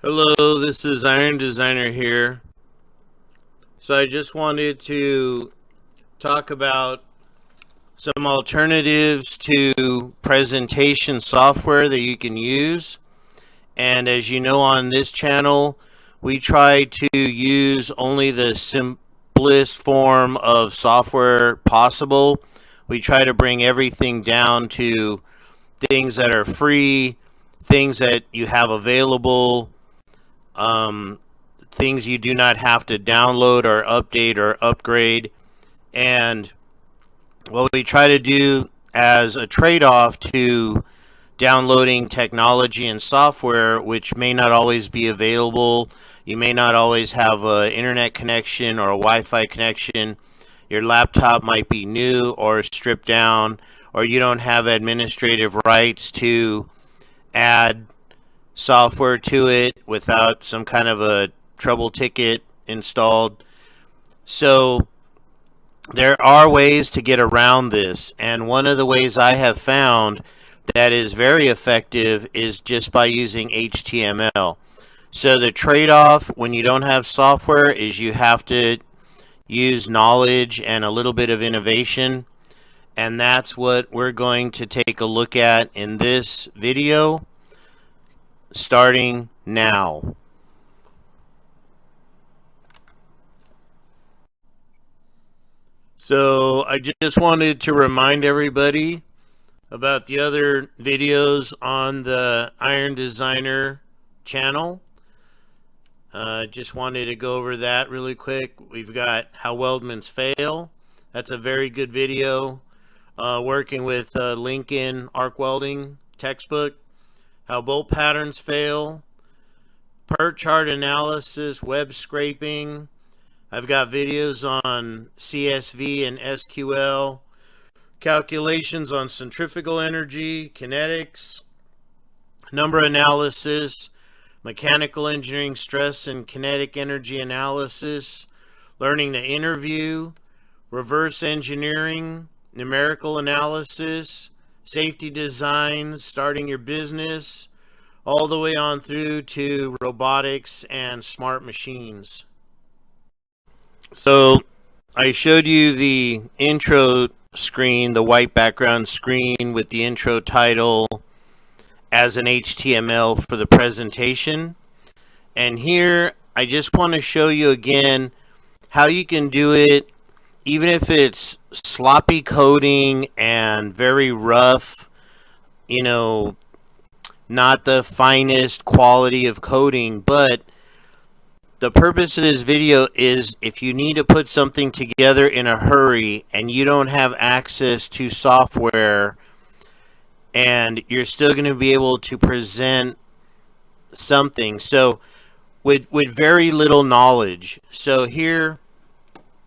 Hello, this is Iron Designer here. So I just wanted to talk about some alternatives to presentation software that you can use. And as you know, on this channel, we try to use only the simplest form of software possible. We try to bring everything down to things that are free, things that you have available, um, things you do not have to download or update or upgrade. And what we try to do as a trade off to downloading technology and software, which may not always be available, you may not always have an internet connection or a Wi Fi connection. Your laptop might be new or stripped down, or you don't have administrative rights to add software to it without some kind of a trouble ticket installed. So there are ways to get around this, and one of the ways I have found that is very effective is just by using HTML. So the trade-off when you don't have software is you have to use knowledge and a little bit of innovation, and that's what we're going to take a look at in this video starting now. So I just wanted to remind everybody about the other videos on the Iron Designer channel. Just wanted to go over that really quick. We've got How Weldments Fail. That's a very good video. Working with Lincoln Arc Welding textbook. How Bolt Patterns Fail. PERT chart analysis, web scraping. I've got videos on CSV and SQL, calculations on centrifugal energy, kinetics, number analysis, mechanical engineering stress and kinetic energy analysis, learning to interview, reverse engineering, numerical analysis, safety designs, starting your business, all the way on through to robotics and smart machines. So I showed you the intro screen, the white background screen with the intro title as an HTML for the presentation. And here I just want to show you again how you can do it even if it's sloppy coding and very rough, not the finest quality of coding, but the purpose of this video is if you need to put something together in a hurry and you don't have access to software and you're still going to be able to present something. So with very little knowledge. So here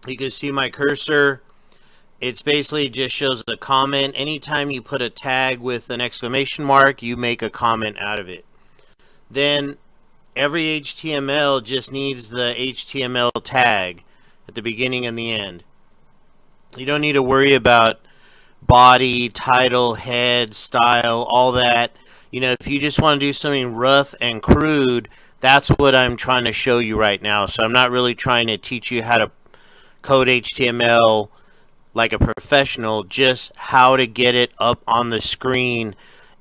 you can see my cursor. It's basically just shows a comment. Anytime you put a tag with an exclamation mark, you make a comment out of it. Then every HTML just needs the HTML tag at the beginning and the end. You don't need to worry about body, title, head, style, all that. If you just want to do something rough and crude, that's what I'm trying to show you right now. So I'm not really trying to teach you how to code HTML like a professional, just how to get it up on the screen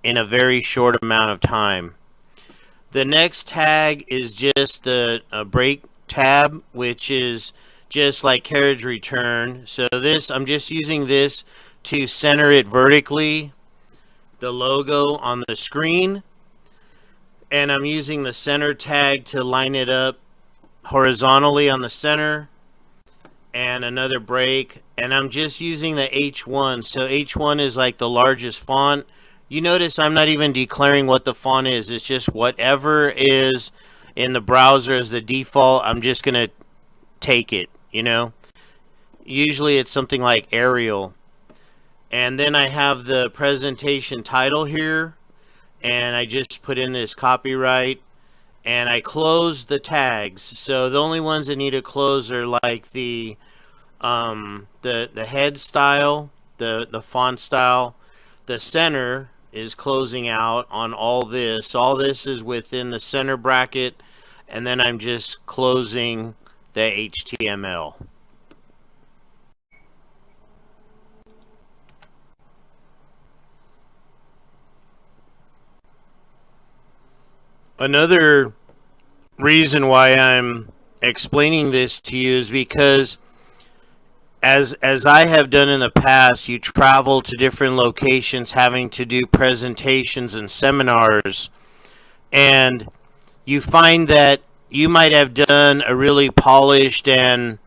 in a very short amount of time. The next tag is just the break tab, which is just like carriage return. So I'm just using this to center it vertically, the logo on the screen. And I'm using the center tag to line it up horizontally on the center. And another break. And I'm just using the H1. So H1 is like the largest font. You notice I'm not even declaring what the font is. It's just whatever is in the browser as the default. I'm just going to take it, Usually it's something like Arial. And then I have the presentation title here. And I just put in this copyright. And I close the tags. So the only ones that need to close are like the head style, the font style, the center, is closing out on all this. All this is within the center bracket, and then I'm just closing the HTML. Another reason why I'm explaining this to you is because as I have done in the past, you travel to different locations having to do presentations and seminars, and you find that you might have done a really polished and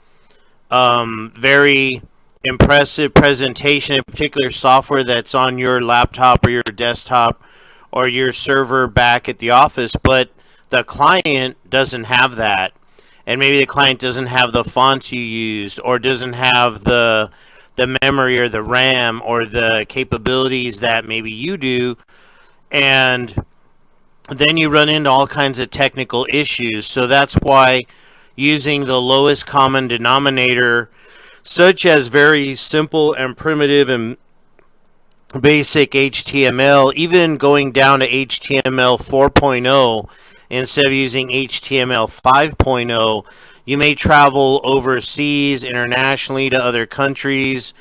very impressive presentation, in particular software that's on your laptop or your desktop or your server back at the office, but the client doesn't have that. And maybe the client doesn't have the fonts you used, or doesn't have the memory or the RAM or the capabilities that maybe you do. And then you run into all kinds of technical issues. So that's why using the lowest common denominator, such as very simple and primitive and basic HTML, even going down to HTML 4.0 instead of using HTML 5.0, you may travel overseas, internationally, to other countries,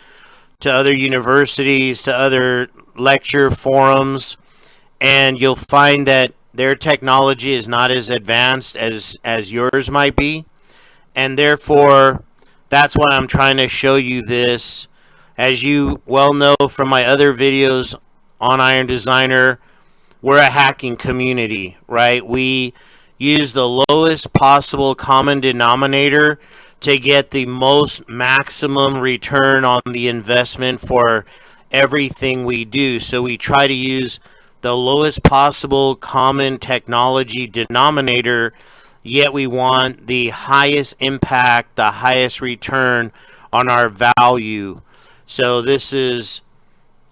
to other universities, to other lecture forums, and you'll find that their technology is not as advanced as yours might be, and therefore that's why I'm trying to show you this. As you well know from my other videos on Iron Designer, we're a hacking community, right? We use the lowest possible common denominator to get the most maximum return on the investment for everything we do. So we try to use the lowest possible common technology denominator, yet we want the highest impact, the highest return on our value. So this is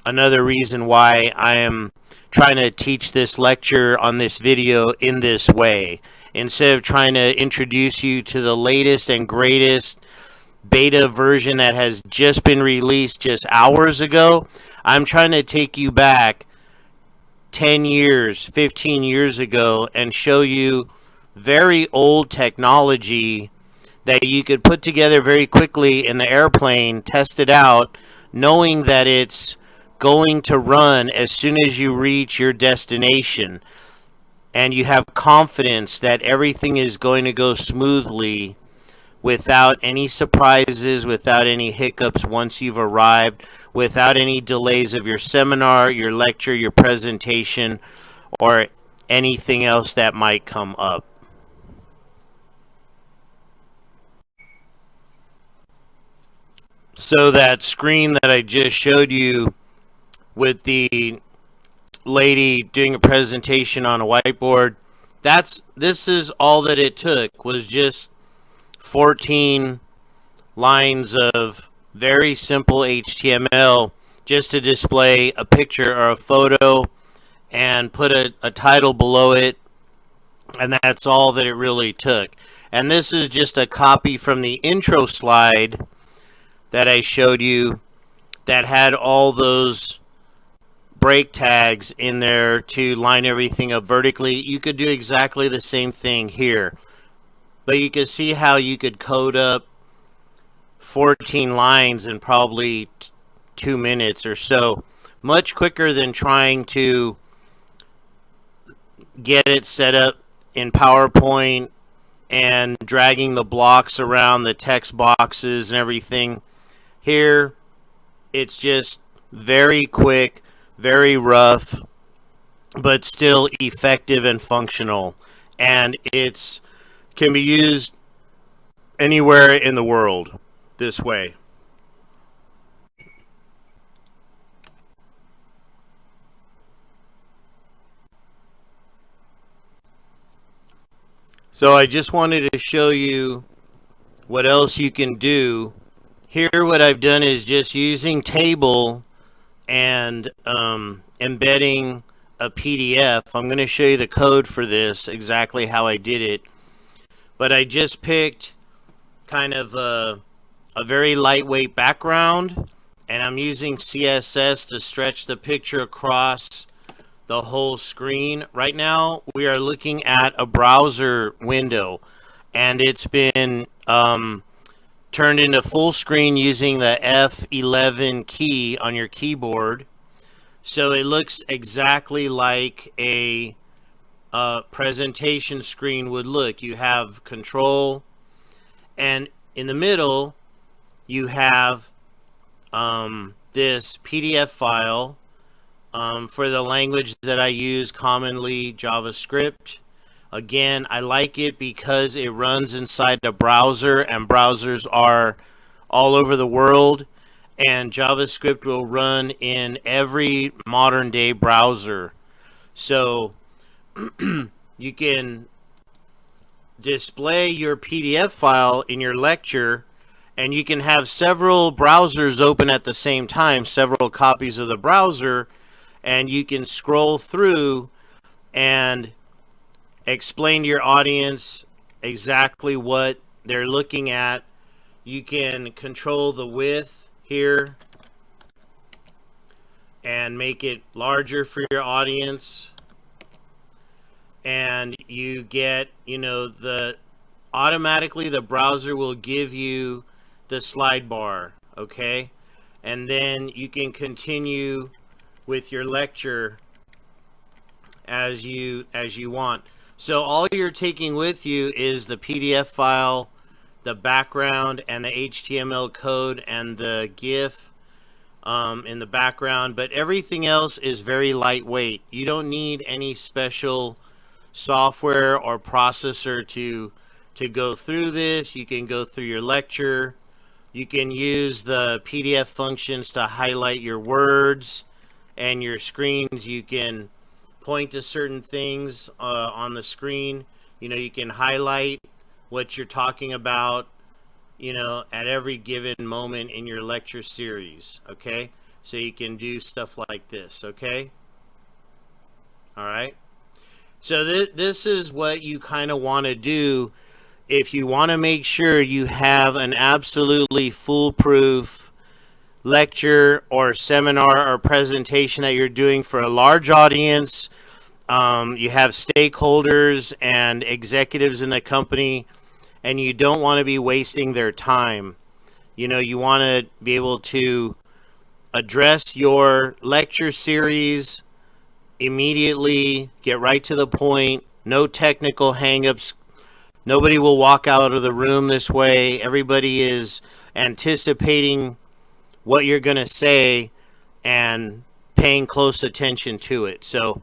another reason why I am trying to teach this lecture on this video in this way. Instead of trying to introduce you to the latest and greatest beta version that has just been released just hours ago, I'm trying to take you back 10 years, 15 years ago and show you very old technology that you could put together very quickly in the airplane, test it out, knowing that it's going to run as soon as you reach your destination, and you have confidence that everything is going to go smoothly without any surprises, without any hiccups once you've arrived, without any delays of your seminar, your lecture, your presentation, or anything else that might come up. So that screen that I just showed you with the lady doing a presentation on a whiteboard, this is all that it took, was just 14 lines of very simple HTML just to display a picture or a photo and put a title below it, and that's all that it really took. And this is just a copy from the intro slide that I showed you that had all those break tags in there to line everything up vertically. You could do exactly the same thing here, but you can see how you could code up 14 lines in probably 2 minutes or so, much quicker than trying to get it set up in PowerPoint and dragging the blocks around the text boxes and everything. Here it's just very quick, very rough, but still effective and functional, and it's can be used anywhere in the world this way. So I just wanted to show you what else you can do. Here what I've done is just using table and embedding a PDF. I'm going to show you the code for this, exactly how I did it. But I just picked kind of a very lightweight background, and I'm using CSS to stretch the picture across the whole screen. Right now, we are looking at a browser window, and it's been turned into full screen using the F11 key on your keyboard. So it looks exactly like a presentation screen would look. You have control, and in the middle, you have this PDF file for the language that I use, commonly JavaScript. Again, I like it because it runs inside a browser, and browsers are all over the world, and JavaScript will run in every modern day browser. So you can display your PDF file in your lecture, and you can have several browsers open at the same time, several copies of the browser, and you can scroll through and explain to your audience exactly what they're looking at. You can control the width here and make it larger for your audience, and you get, automatically the browser will give you the slide bar, okay? And then you can continue with your lecture as you want. So all you're taking with you is the PDF file, the background, and the HTML code and the GIF in the background, but everything else is very lightweight. You don't need any special software or processor to go through this. You can go through your lecture. You can use the PDF functions to highlight your words and your screens. You can point to certain things on the screen. You can highlight what you're talking about, at every given moment in your lecture series, okay? So you can do stuff like this, okay? All right. So this is what you kind of want to do if you want to make sure you have an absolutely foolproof lecture or seminar or presentation that you're doing for a large audience. You have stakeholders and executives in the company, and you don't want to be wasting their time. You want to be able to address your lecture series immediately, get right to the point, no technical hangups. Nobody will walk out of the room this way. Everybody is anticipating what you're going to say and paying close attention to it. So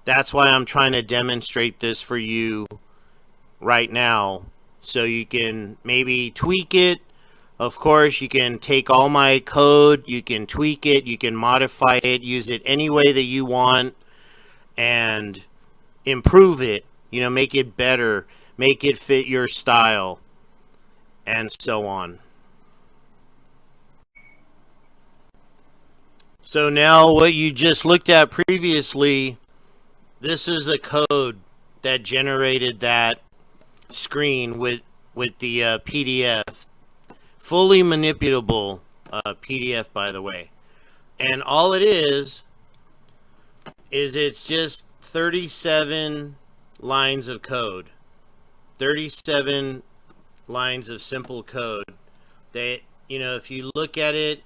that's why I'm trying to demonstrate this for you right now, so you can maybe tweak it. Of course, you can take all my code, you can tweak it, you can modify it, use it any way that you want, and improve it, make it better, make it fit your style, and so on. So now what you just looked at previously, this is the code that generated that screen with the PDF. Fully manipulable PDF, by the way. And all it is it's just 37 lines of code. 37 lines of simple code. That, if you look at it,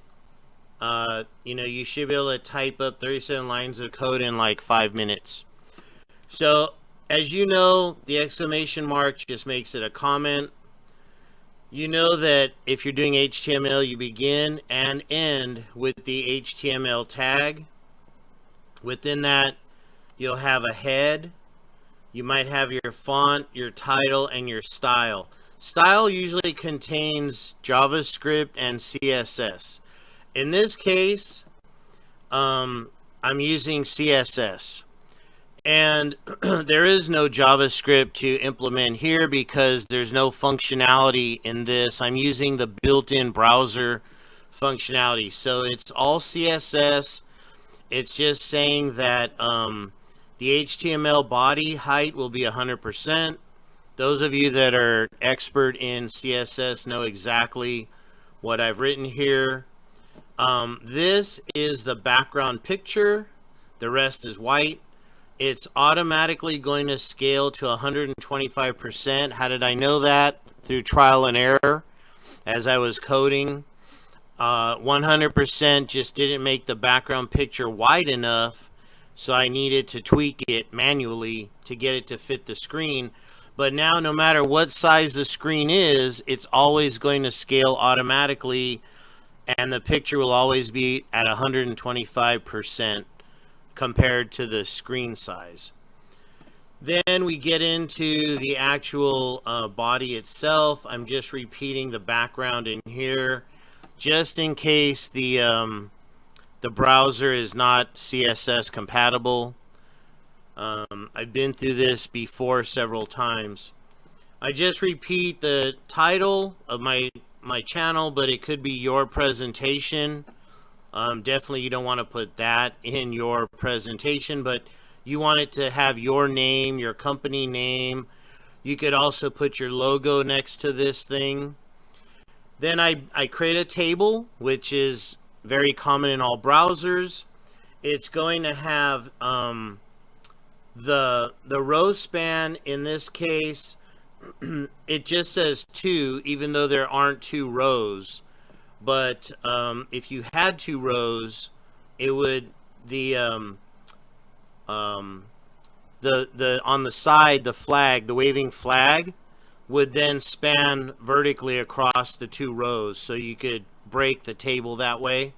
you should be able to type up 37 lines of code in like 5 minutes. So, as you know, the exclamation mark just makes it a comment. You know that if you're doing HTML, you begin and end with the HTML tag. Within that, you'll have a head. You might have your font, your title, and your style. Style usually contains JavaScript and CSS. In this case, I'm using CSS. And there is no JavaScript to implement here because there's no functionality in this. I'm using the built-in browser functionality. So it's all CSS. It's just saying that the HTML body height will be 100%. Those of you that are expert in CSS know exactly what I've written here. This is the background picture the rest is white. It's automatically going to scale to 125%. How did I know that? Through trial and error as I was coding. 100% just didn't make the background picture wide enough, so I needed to tweak it manually to get it to fit the screen. But now, no matter what size the screen is, it's always going to scale automatically, and the picture will always be at 125% compared to the screen size. Then we get into the actual body itself. I'm just repeating the background in here, just in case the browser is not CSS compatible. I've been through this before several times. I just repeat the title of my channel, but it could be your presentation. Definitely you don't want to put that in your presentation, but you want it to have your name, your company name. You could also put your logo next to this thing. Then I create a table, which is very common in all browsers. It's going to have the row span. In this case, it just says 2, even though there aren't 2 rows. But if you had 2 rows, it would on the side, the flag, the waving flag, would then span vertically across the 2 rows, so you could break the table that way.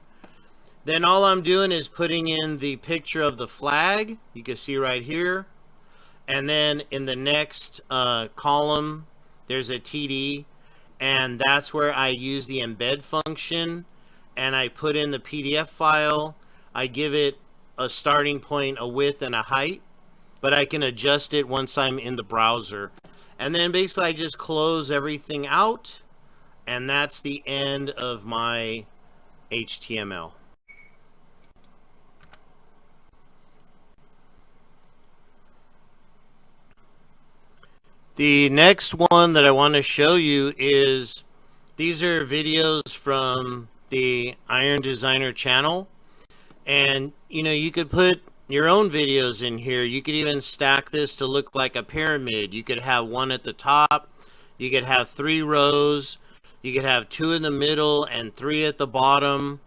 Then all I'm doing is putting in the picture of the flag. You can see right here. And then in the next column, there's a TD. And that's where I use the embed function. And I put in the PDF file. I give it a starting point, a width, and a height. But I can adjust it once I'm in the browser. And then basically I just close everything out. And that's the end of my HTML. The next one that I want to show you is, these are videos from the Iron Designer channel. And you could put your own videos in here. You could even stack this to look like a pyramid. You could have one at the top. You could have 3 rows. You could have 2 in the middle and 3 at the bottom,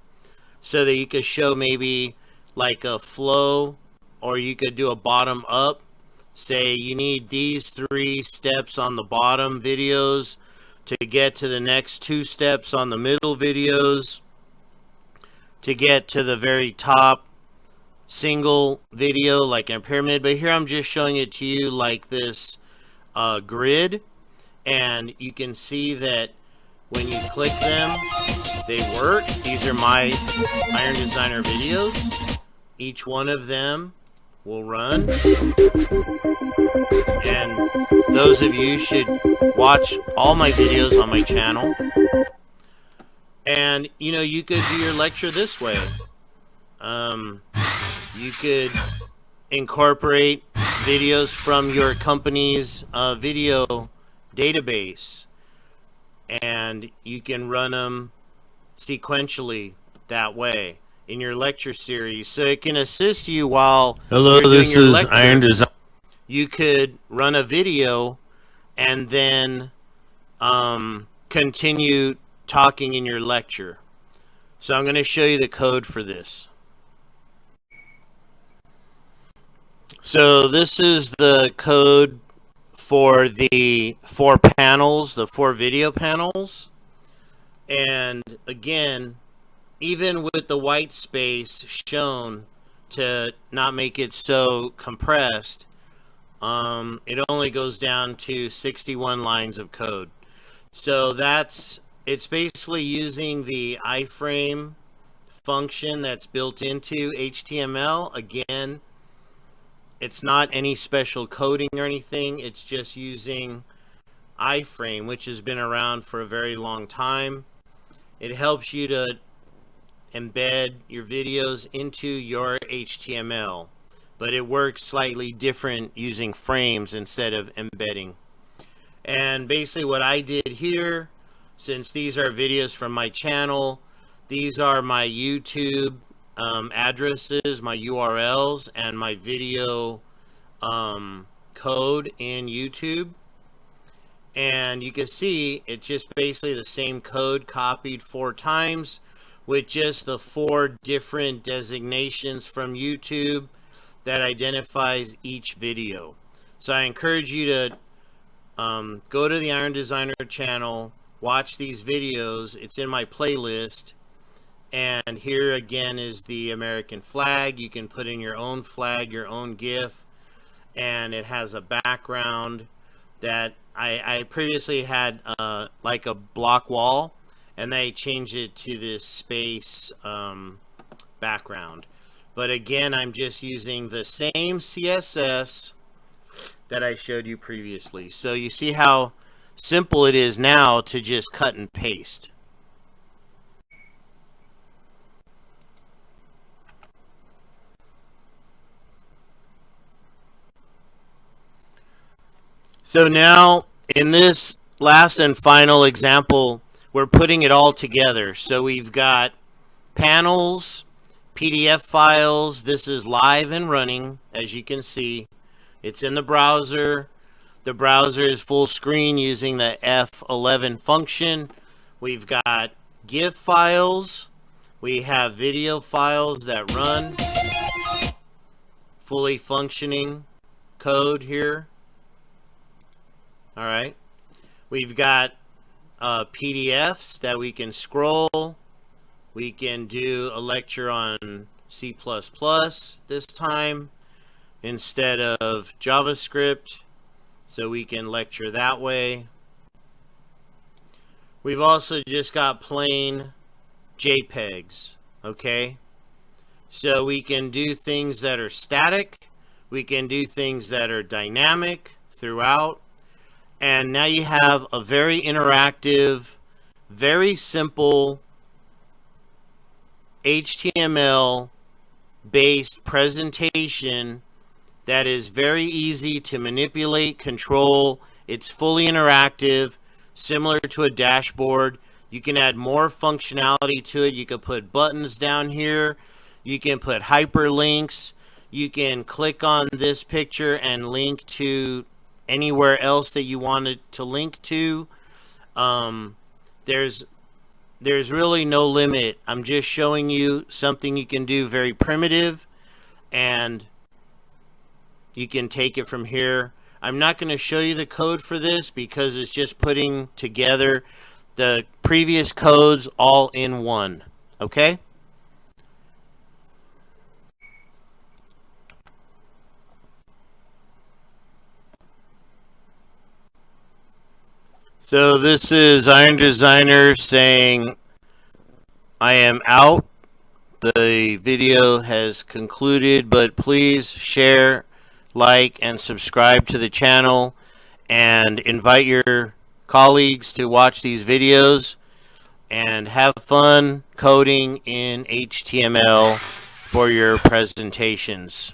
so that you could show maybe like a flow, or you could do a bottom up. Say you need these 3 steps on the bottom videos to get to the next 2 steps on the middle videos to get to the very top single video, like in a pyramid. But here I'm just showing it to you like this grid, and you can see that when you click them, they work. These are my Iron Designer videos. Each one of them will run, and those of you should watch all my videos on my channel. And you could do your lecture this way. You could incorporate videos from your company's video database, and you can run them sequentially that way in your lecture series, so it can assist you while you're doing your lecture. Iron Design. You could run a video and then continue talking in your lecture. So I'm going to show you the code for this. So this is the code for the 4 panels, the 4 video panels. And again, even with the white space shown to not make it so compressed, it only goes down to 61 lines of code. So it's basically using the iframe function that's built into HTML. Again, it's not any special coding or anything. It's just using iframe, which has been around for a very long time. It helps you to embed your videos into your HTML, but it works slightly different using frames instead of embedding. And basically what I did here, since these are videos from my channel, these are my YouTube addresses, my URLs, and my video code in YouTube. And you can see it's just basically the same code copied 4 times with just the 4 different designations from YouTube that identifies each video. So I encourage you to go to the Iron Designer channel, watch these videos. It's in my playlist. And here again is the American flag. You can put in your own flag, your own GIF, and it has a background that I previously had like a block wall, and they changed it to this space background. But again, I'm just using the same CSS that I showed you previously. So you see how simple it is now to just cut and paste. So now in this last and final example, we're putting it all together. So we've got panels, PDF files. This is live and running, as you can see. It's in the browser. The browser is full screen using the F11 function. We've got GIF files. We have video files that run. Fully functioning code here. All right. We've got PDFs that we can scroll. We can do a lecture on C++ this time instead of JavaScript, so we can lecture that way. We've also just got plain JPEGs, okay? So we can do things that are static. We can do things that are dynamic throughout. And now you have a very interactive, very simple HTML-based presentation that is very easy to manipulate, control. It's fully interactive, similar to a dashboard. You can add more functionality to it. You can put buttons down here. You can put hyperlinks. You can click on this picture and link to anywhere else that you want it to link to. There's really no limit. I'm just showing you something you can do very primitive, and you can take it from here. I'm not going to show you the code for this because it's just putting together the previous codes all in one. Okay? So this is Iron Designer saying, I am out. The video has concluded, but please share, like, and subscribe to the channel, and invite your colleagues to watch these videos, and have fun coding in HTML for your presentations.